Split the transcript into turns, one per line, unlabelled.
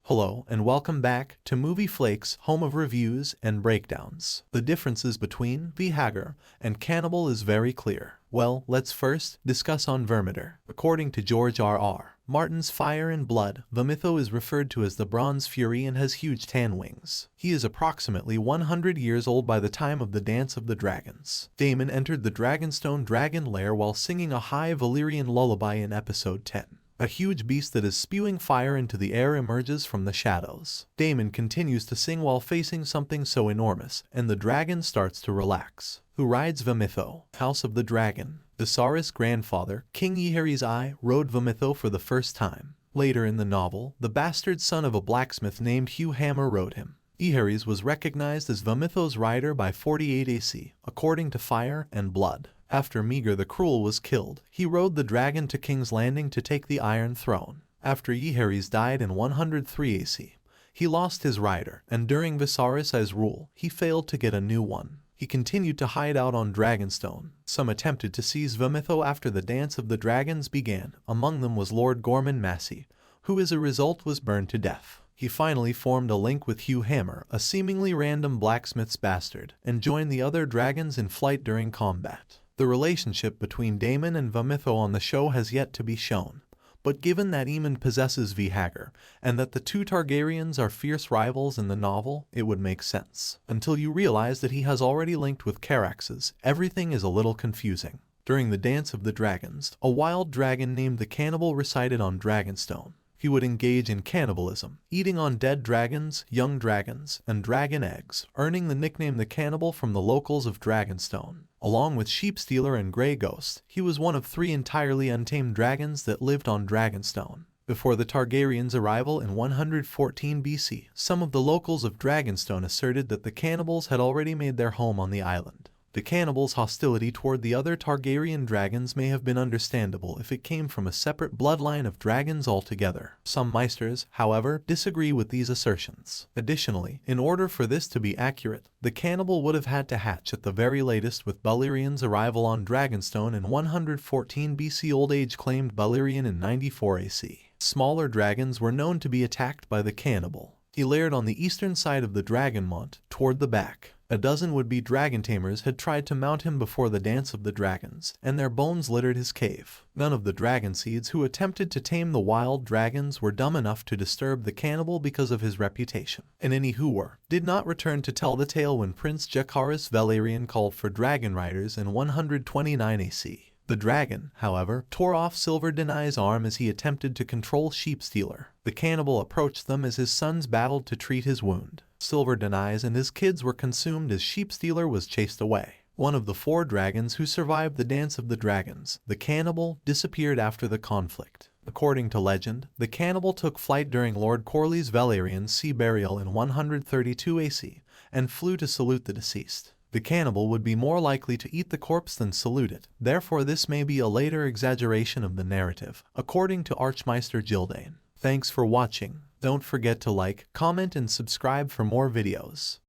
Hello and welcome back to Movie Flakes, home of reviews and breakdowns. The differences between Vermithor and Cannibal is very clear. Well, let's first discuss on Vermithor. According to George R.R. Martin's Fire and Blood, Vermithor is referred to as the Bronze Fury and has huge tan wings. He is approximately 100 years old by the time of the Dance of the Dragons. Damon entered the Dragonstone dragon lair while singing a high Valyrian lullaby in episode 10. A huge beast that is spewing fire into the air emerges from the shadows. Damon continues to sing while facing something so enormous, and the dragon starts to relax. Who rides Vermithor? House of the Dragon. Viserys' grandfather, King Jaehaerys I, rode Vermithor for the first time. Later in the novel, the bastard son of a blacksmith named Hugh Hammer rode him. Jaehaerys was recognized as Vermithor's rider by 48 AC, according to Fire and Blood. After Meager the Cruel was killed, he rode the dragon to King's Landing to take the Iron Throne. After Jaehaerys died in 103 AC, he lost his rider, and during Viserys I's rule, he failed to get a new one. He continued to hide out on Dragonstone. Some attempted to seize Vermithor after the Dance of the Dragons began. Among them was Lord Gorman Massey, who as a result was burned to death. He finally formed a link with Hugh Hammer, a seemingly random blacksmith's bastard, and joined the other dragons in flight during combat. The relationship between Daemon and Vermithor on the show has yet to be shown, but given that Aemon possesses Vermithor, and that the two Targaryens are fierce rivals in the novel, it would make sense. Until you realize that he has already linked with Caraxes, everything is a little confusing. During the Dance of the Dragons, a wild dragon named the Cannibal resided on Dragonstone. He would engage in cannibalism, eating on dead dragons, young dragons, and dragon eggs, earning the nickname the Cannibal from the locals of Dragonstone. Along with Sheepstealer and Grey Ghost, he was one of 3 entirely untamed dragons that lived on Dragonstone. Before the Targaryens' arrival in 114 BC, some of the locals of Dragonstone asserted that the cannibals had already made their home on the island. The cannibals' hostility toward the other Targaryen dragons may have been understandable if it came from a separate bloodline of dragons altogether. Some Meisters, however, disagree with these assertions. Additionally, in order for this to be accurate, the cannibal would have had to hatch at the very latest with Balerian's arrival on Dragonstone in 114 BC. Old Age claimed Balerion in 94 AC. Smaller dragons were known to be attacked by the cannibal. He laired on the eastern side of the Dragonmont, toward the back. A dozen would-be dragon tamers had tried to mount him before the Dance of the Dragons, and their bones littered his cave. None of the dragon seeds who attempted to tame the wild dragons were dumb enough to disturb the cannibal because of his reputation. And any who were, did not return to tell the tale when Prince Jacaerys Velaryon called for dragon riders in 129 AC. The dragon, however, tore off Silver Denai's arm as he attempted to control Sheepstealer. The cannibal approached them as his sons battled to treat his wound. Silver Denai's and his kids were consumed as Sheepstealer was chased away. One of the 4 dragons who survived the Dance of the Dragons, the cannibal, disappeared after the conflict. According to legend, the cannibal took flight during Lord Corlys Velaryon's sea burial in 132 AC and flew to salute the deceased. The cannibal would be more likely to eat the corpse than salute it, therefore this may be a later exaggeration of the narrative, according to Archmeister Gildane. Thanks for watching. Don't forget to like, comment, and subscribe for more videos.